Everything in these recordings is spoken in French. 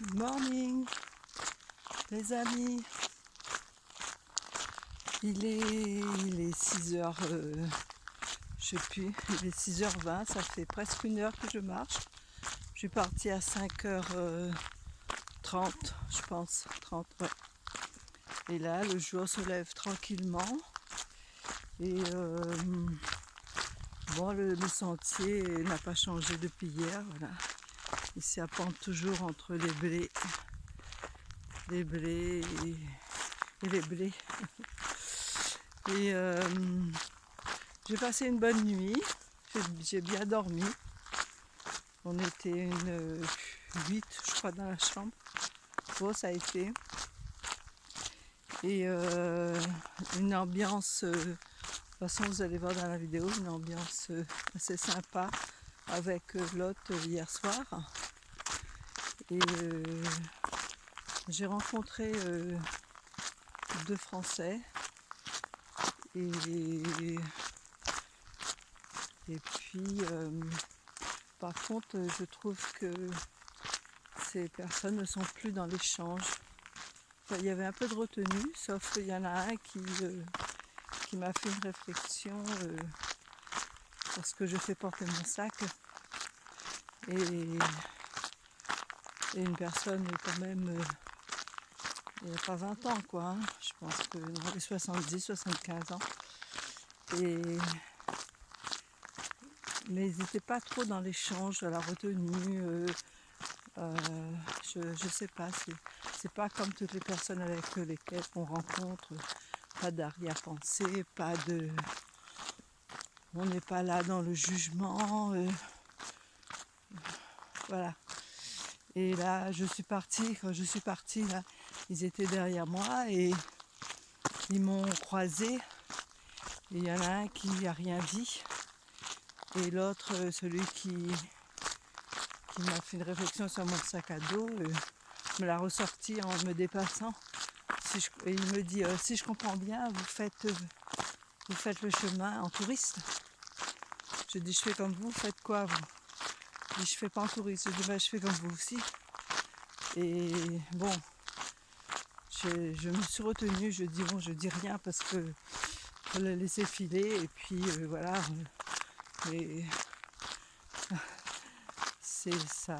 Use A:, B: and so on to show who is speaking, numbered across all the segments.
A: Good morning, les amis. Il est 6h, je sais plus, il est 6h20, ça fait presque 1 heure que je marche. Je suis partie à 5h30, je pense, 30, ouais. Et là, le jour se lève tranquillement. Et bon, le sentier n'a pas changé depuis hier, voilà. Il serpente toujours entre les blés et les blés. Et j'ai passé une bonne nuit, j'ai bien dormi. On était 8, je crois, dans la chambre. Bon, ça a été. Et une ambiance, de toute façon vous allez voir dans la vidéo, une ambiance assez sympa avec l'hôte hier soir. Et j'ai rencontré 2 Français. Et puis, par contre, je trouve que ces personnes ne sont plus dans l'échange. Enfin, il y avait un peu de retenue, sauf qu'il y en a un qui m'a fait une réflexion parce que je fais porter mon sac. Et une personne quand même, il n'y a pas 20 ans quoi, hein. Je pense que dans les 70-75 ans. Mais ils n'étaient pas trop dans l'échange, à la retenue. Je sais pas, c'est pas comme toutes les personnes avec lesquelles on rencontre, pas d'arrière-pensée, on n'est pas là dans le jugement, voilà. Et là, quand je suis partie, là, ils étaient derrière moi et ils m'ont croisée. Et il y en a un qui n'a rien dit. Et l'autre, celui qui m'a fait une réflexion sur mon sac à dos, me l'a ressorti en me dépassant. Et il me dit, si je comprends bien, vous faites le chemin en touriste. Je dis, je fais comme vous faites quoi vous? Je dis, je fais pas en touriste. Je dis, je fais comme vous aussi. Et bon, je me suis retenue, je dis bon, je dis rien parce que faut le laisser filer et puis voilà. Et c'est ça.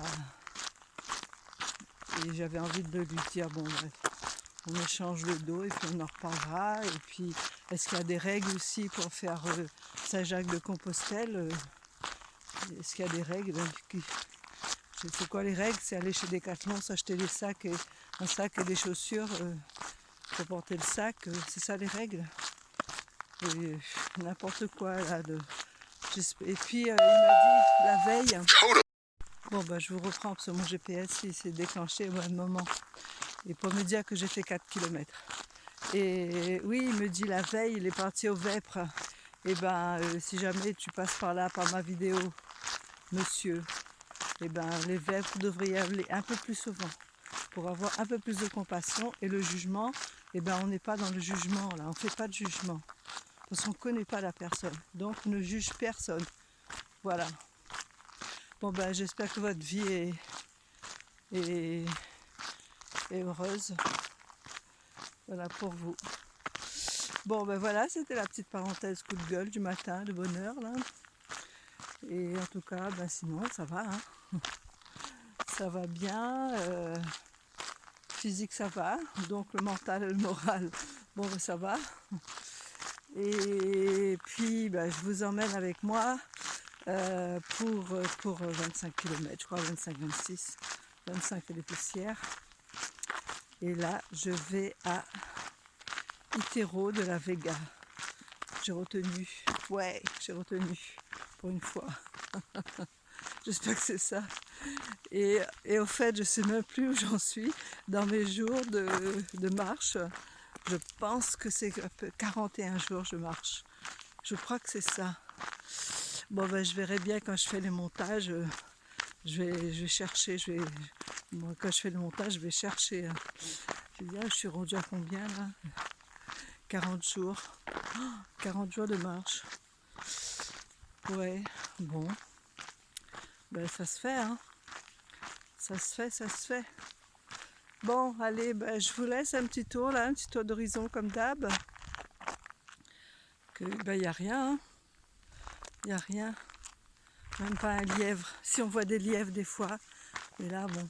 A: Et j'avais envie de lui dire bon bref, on échange le dos et puis on en reparlera. Et puis est-ce qu'il y a des règles aussi pour faire Saint-Jacques de Compostelle? Est-ce qu'il y a des règles? C'est quoi les règles? C'est aller chez Decathlon, s'acheter des sacs un sac et des chaussures pour porter le sac, c'est ça les règles? Et n'importe quoi là. Et puis il m'a dit la veille. Bon bah je vous reprends parce que mon GPS il s'est déclenché au même moment. Et pour me dire que j'ai fait 4 km. Et oui, il me dit la veille, il est parti au Vêpres. Et ben si jamais tu passes par là, par ma vidéo, monsieur, et ben les Vêpres vous devriez y aller un peu plus souvent pour avoir un peu plus de compassion. Et le jugement, et ben on n'est pas dans le jugement là, on ne fait pas de jugement. Parce qu'on ne connaît pas la personne. Donc on ne juge personne. Voilà. Bon ben j'espère que votre vie est heureuse. Voilà pour vous. Bon ben voilà, c'était la petite parenthèse coup de gueule du matin, de bonne heure là. Et en tout cas, ben sinon ça va, hein. Ça va bien. Physique ça va. Donc le mental et le moral, bon ben ça va. Et puis ben, je vous emmène avec moi pour 25 km, je crois 25-26, 25 et des poussières. Et là, je vais à Itero de la Vega. J'ai retenu, ouais, j'ai retenu pour une fois. J'espère que c'est ça. Et au fait, je ne sais même plus où j'en suis dans mes jours de marche. Je pense que c'est 41 jours je marche. Je crois que c'est ça. Bon ben je verrai bien quand je fais les montages. Je vais chercher. Moi, quand je fais le montage, je vais chercher. Je dis, je suis rendue à combien là? 40 jours. 40 jours de marche. Ouais, bon. Ben ça se fait, hein. Ça se fait. Bon, allez, ben, je vous laisse un petit tour là, un petit tour d'horizon comme d'hab. Que ben, y a rien, hein. Y a rien. Même pas un lièvre. Si on voit des lièvres des fois, mais là bon,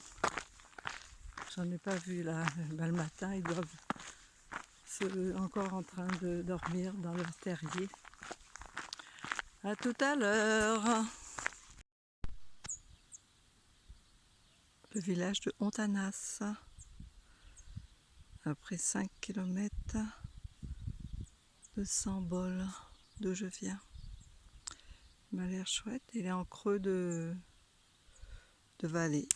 A: j'en ai pas vu là. Ben, le matin, ils doivent encore en train de dormir dans leur terrier. À tout à l'heure. Le village de Hontanas. Après 5 km de Sambol, d'où je viens. Il m'a l'air chouette. Il est en creux de vallée.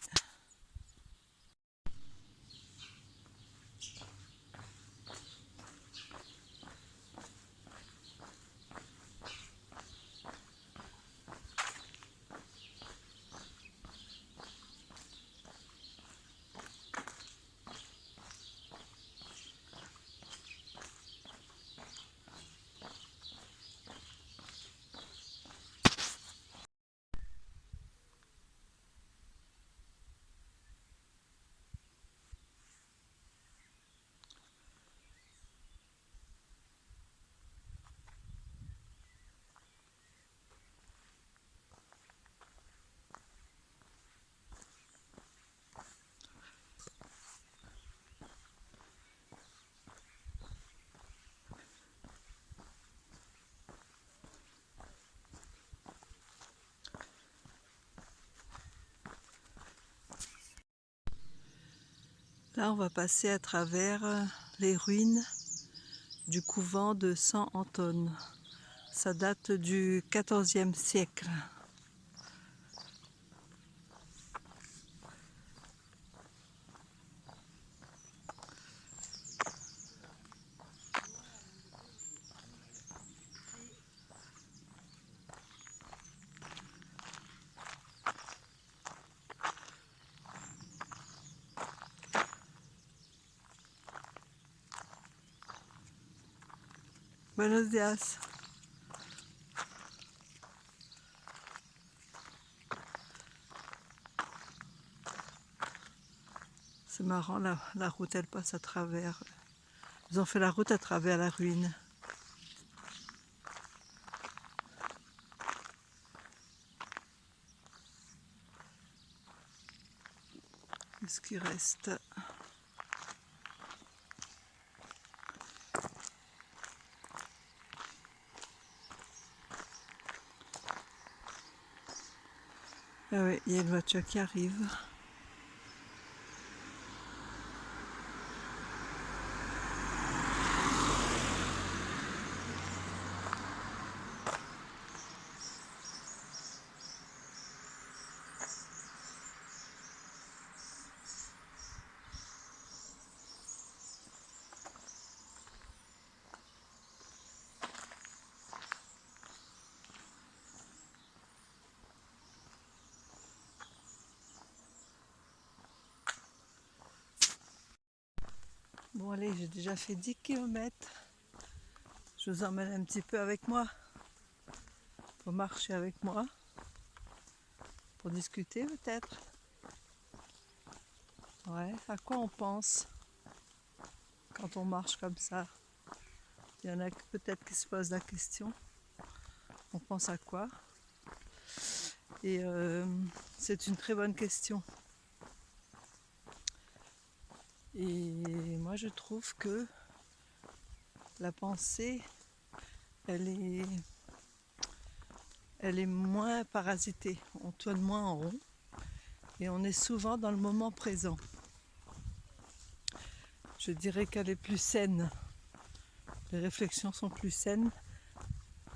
A: Là, on va passer à travers les ruines du couvent de Sant Anton. Ça date du XIVe siècle. Buenos días. C'est marrant, la route elle passe à travers. Ils ont fait la route à travers la ruine. Ce qui reste. Ah oui, il y a une voiture qui arrive. Bon allez, j'ai déjà fait 10 km. Je vous emmène un petit peu avec moi. Pour marcher avec moi. Pour discuter peut-être. Ouais, à quoi on pense quand on marche comme ça? Il y en a peut-être qui se posent la question. On pense à quoi? Et c'est une très bonne question. Et moi je trouve que la pensée, elle est moins parasitée. On tourne moins en rond et on est souvent dans le moment présent. Je dirais qu'elle est plus saine. Les réflexions sont plus saines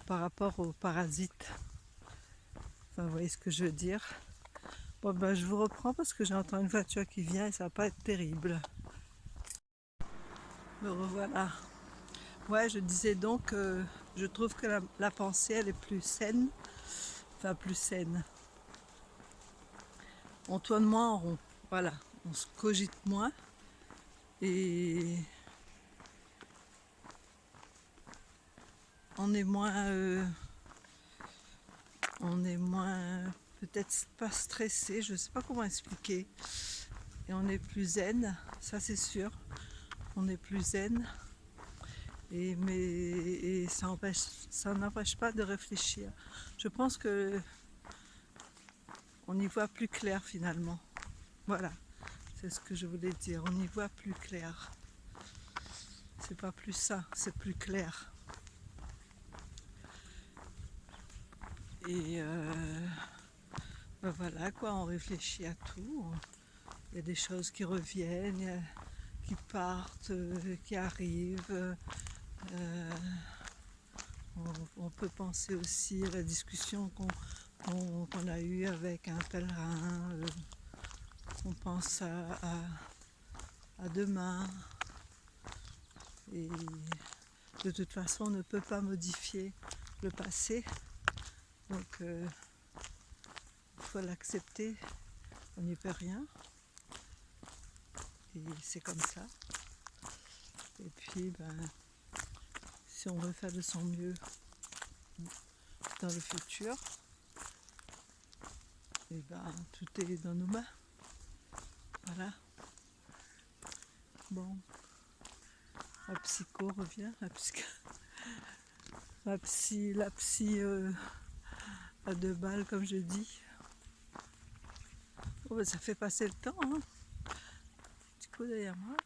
A: par rapport aux parasites. Enfin, vous voyez ce que je veux dire. Bon ben je vous reprends parce que j'entends une voiture qui vient et ça va pas être terrible. Me revoilà. Ouais, je disais donc que je trouve que la pensée elle est plus saine. Enfin plus saine. On tourne moins en rond. Voilà. On se cogite moins. Et on est moins peut-être pas stressé, je sais pas comment expliquer. et on est plus zen, ça c'est sûr. On est plus zen. Mais ça n'empêche pas de réfléchir. Je pense que on y voit plus clair finalement. Voilà, c'est ce que je voulais dire. On y voit plus clair. C'est pas plus ça, c'est plus clair. Et ben voilà quoi, on réfléchit à tout. Il y a des choses qui reviennent, qui partent, qui arrivent. On peut penser aussi à la discussion qu'on a eue avec un pèlerin. On pense à demain. Et de toute façon, on ne peut pas modifier le passé. Donc, il faut l'accepter. On n'y peut rien. Et c'est comme ça. Et puis, si on veut faire de son mieux dans le futur, et tout est dans nos mains. Voilà. Bon. La psycho revient, la psy à 2 balles comme je dis. Oh, ça fait passer le temps, hein. Petit coup derrière moi.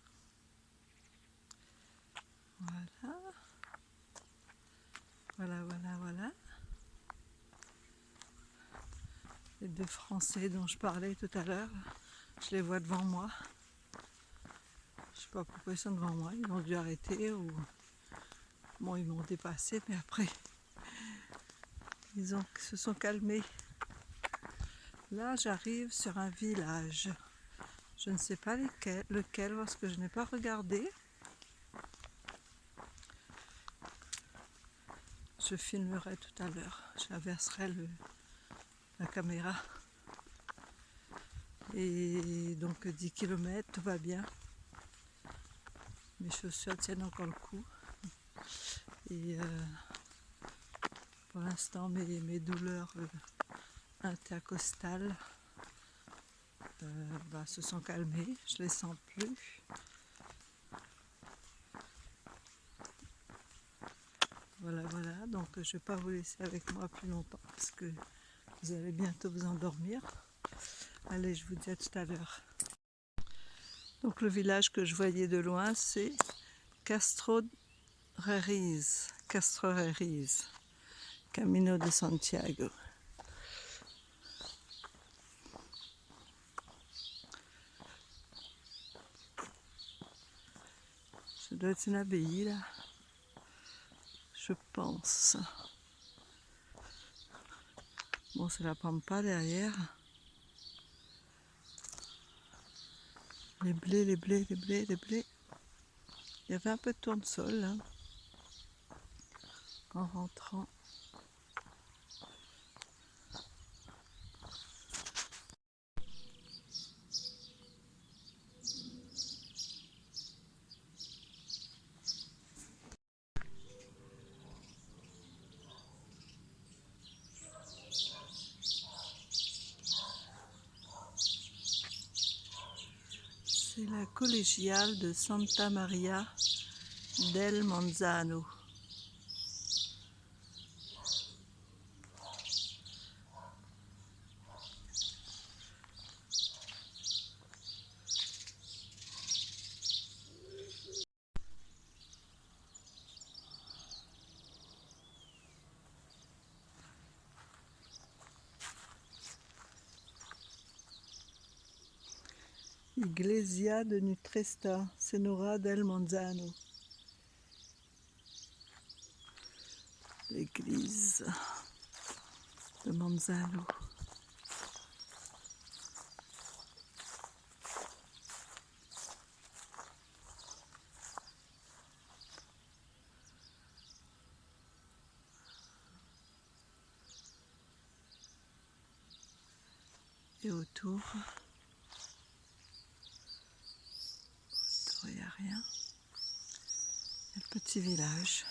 A: Voilà. Voilà. Les 2 Français dont je parlais tout à l'heure, je les vois devant moi. Je sais pas pourquoi ils sont devant moi, ils ont dû arrêter ou bon, ils m'ont dépassé, mais après ils se sont calmés. Là, j'arrive sur un village. Je ne sais pas lequel parce que je n'ai pas regardé. Je filmerai tout à l'heure. J'inverserai la caméra. Et donc 10 km, tout va bien. Mes chaussures tiennent encore le coup. Et pour l'instant, mes douleurs intercostales se sont calmées. Je ne les sens plus. Voilà. Donc je ne vais pas vous laisser avec moi plus longtemps parce que vous allez bientôt vous endormir. Allez, je vous dis à tout à l'heure. Donc le village que je voyais de loin, c'est Castro Reis, Camino de Santiago. Ça doit être une abbaye là, je pense. Bon, c'est la pampa derrière. Les blés. Il y avait un peu de tournesol là, en rentrant. C'est la collégiale de Santa Maria del Monzano. Iglesia de Nuestra Senora del Monzano. L'église de Monzano. Et autour, il n'y a rien. Il y a le petit village.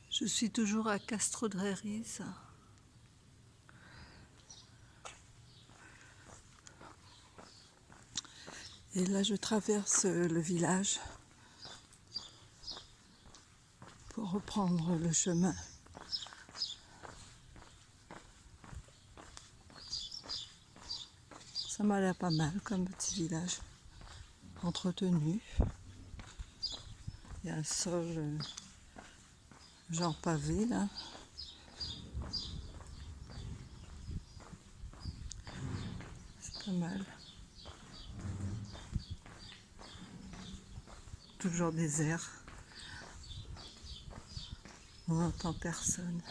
A: Je suis toujours à Castro de Reis. Et là, je traverse le village pour reprendre le chemin. Ça m'a l'air pas mal comme petit village, entretenu. Il y a un sol genre pavé là. C'est pas mal. Toujours désert. On n'entend personne.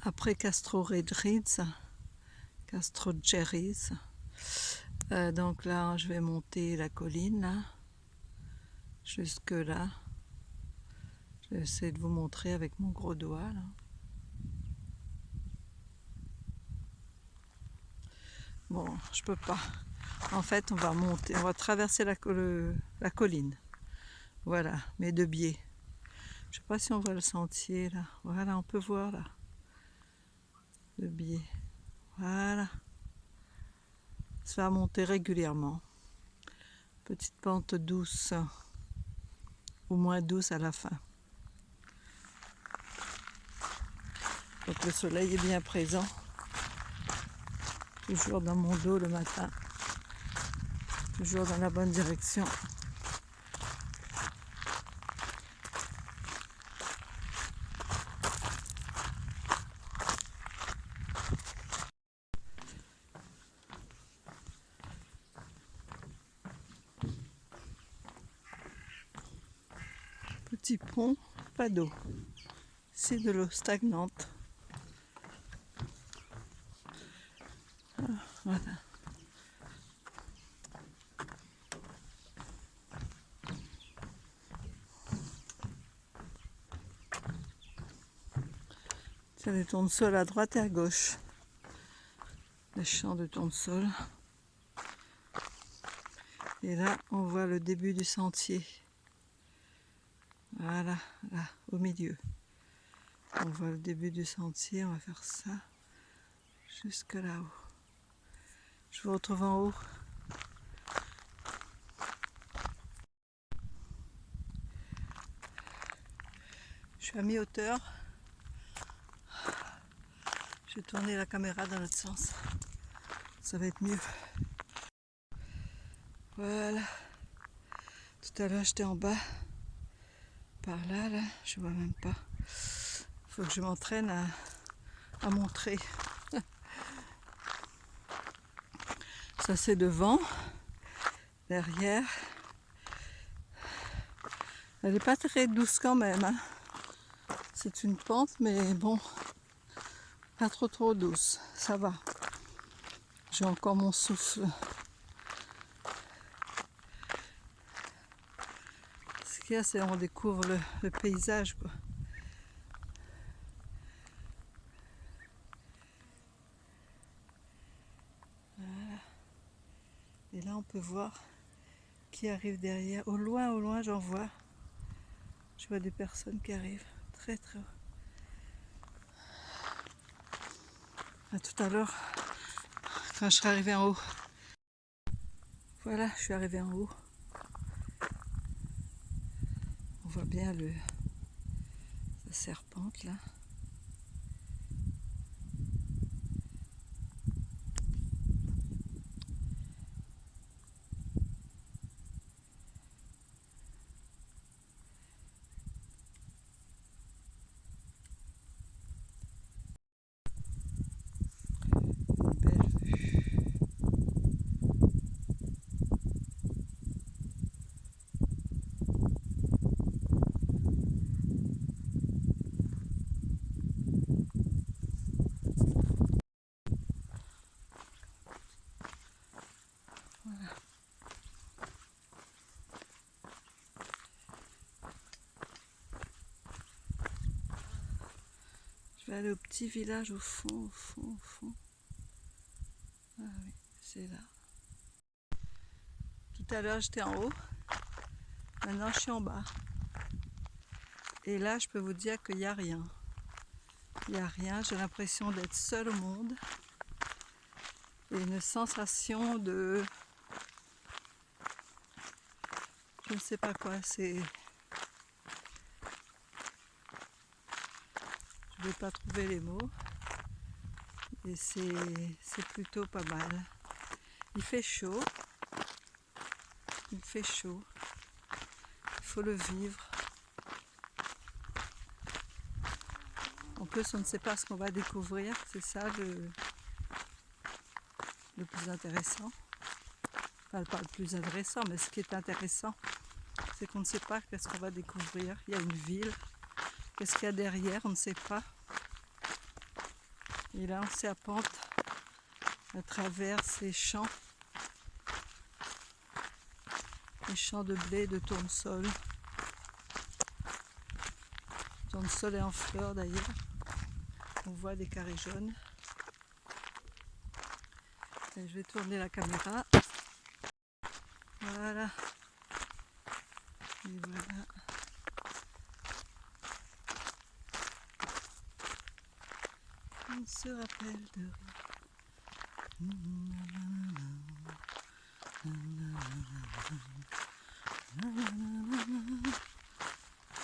A: Après Castro-Redriz, Castro-Geriz, donc là je vais monter la colline là, jusque là. Je vais essayer de vous montrer avec mon gros doigt là. Bon, je peux pas. En fait, on va monter, on va traverser la colline. Voilà, mais de biais. Je sais pas si on voit le sentier là. Voilà, on peut voir là. De biais. Voilà. Ça va monter régulièrement. Petite pente douce. Ou moins douce à la fin. Donc le soleil est bien présent. Toujours dans mon dos le matin. Toujours dans la bonne direction. Petit pont, pas d'eau. C'est de l'eau stagnante. Voilà. Il y a des tournesols à droite et à gauche. Des champs de tournesol. Et là, on voit le début du sentier. Voilà, là, au milieu. On voit le début du sentier, on va faire ça jusque là-haut. Je vous retrouve en haut. Je suis à mi-hauteur. Je vais tourner la caméra dans l'autre sens. Ça va être mieux. Voilà. Tout à l'heure, j'étais en bas. Par là, là, je vois même pas. Il faut que je m'entraîne à montrer. Ça, c'est devant. Derrière. Elle n'est pas très douce quand même, hein. C'est une pente, mais bon, pas trop douce, ça va. J'ai encore mon souffle. Ce qu'il y a, c'est qu'on découvre le paysage, quoi. Voilà. Et là, on peut voir qui arrive derrière. Au loin, j'en vois. Je vois des personnes qui arrivent très haut. À tout à l'heure, quand je serai arrivée en haut. Voilà, je suis arrivée en haut. On voit bien la serpente là. Une belle vue. Voilà. Je vais aller au petit village au fond. Ah oui, c'est là. Tout à l'heure j'étais en haut, maintenant je suis en bas. Et là je peux vous dire qu'il n'y a rien. Il n'y a rien, j'ai l'impression d'être seule au monde. Et une sensation de... je ne sais pas quoi, c'est... je ne vais pas trouver les mots. Et c'est plutôt pas mal. Il fait chaud. Il fait chaud. Il faut le vivre. En plus, on ne sait pas ce qu'on va découvrir. C'est ça le plus intéressant. Enfin, pas le plus intéressant, mais ce qui est intéressant, c'est qu'on ne sait pas qu'est-ce qu'on va découvrir. Il y a une ville. Qu'est-ce qu'il y a derrière, on ne sait pas. Et là, on serpente à travers ces champs. Les champs de blé, de tournesol. Le tournesol est en fleurs d'ailleurs. On voit des carrés jaunes. Et je vais tourner la caméra. Voilà. Et voilà. On se rappelle de rien.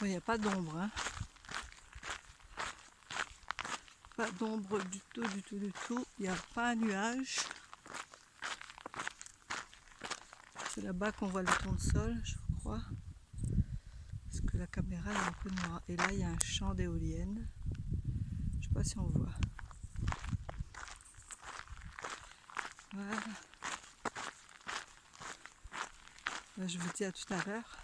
A: Bon, il n'y a pas d'ombre, hein. Pas d'ombre du tout. Il n'y a pas un nuage. C'est là-bas qu'on voit le tournesol, je crois. Parce que la caméra est un peu noire. Et là, il y a un champ d'éoliennes. Je ne sais pas si on voit. Voilà. Là, je vous dis à tout à l'heure.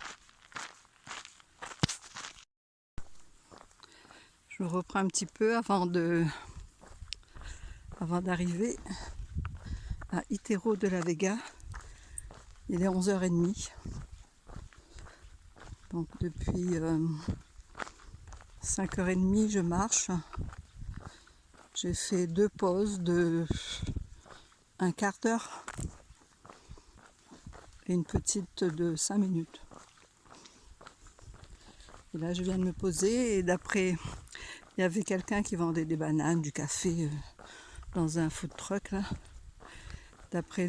A: Je me reprends un petit peu avant d'arriver à Hiterro de la Vega. Il est 11h30. Donc depuis 5h30 je marche. J'ai fait 2 pauses de 1/4 d'heure et une petite de 5 minutes. Et là je viens de me poser et d'après, il y avait quelqu'un qui vendait des bananes, du café dans un food truck là. D'après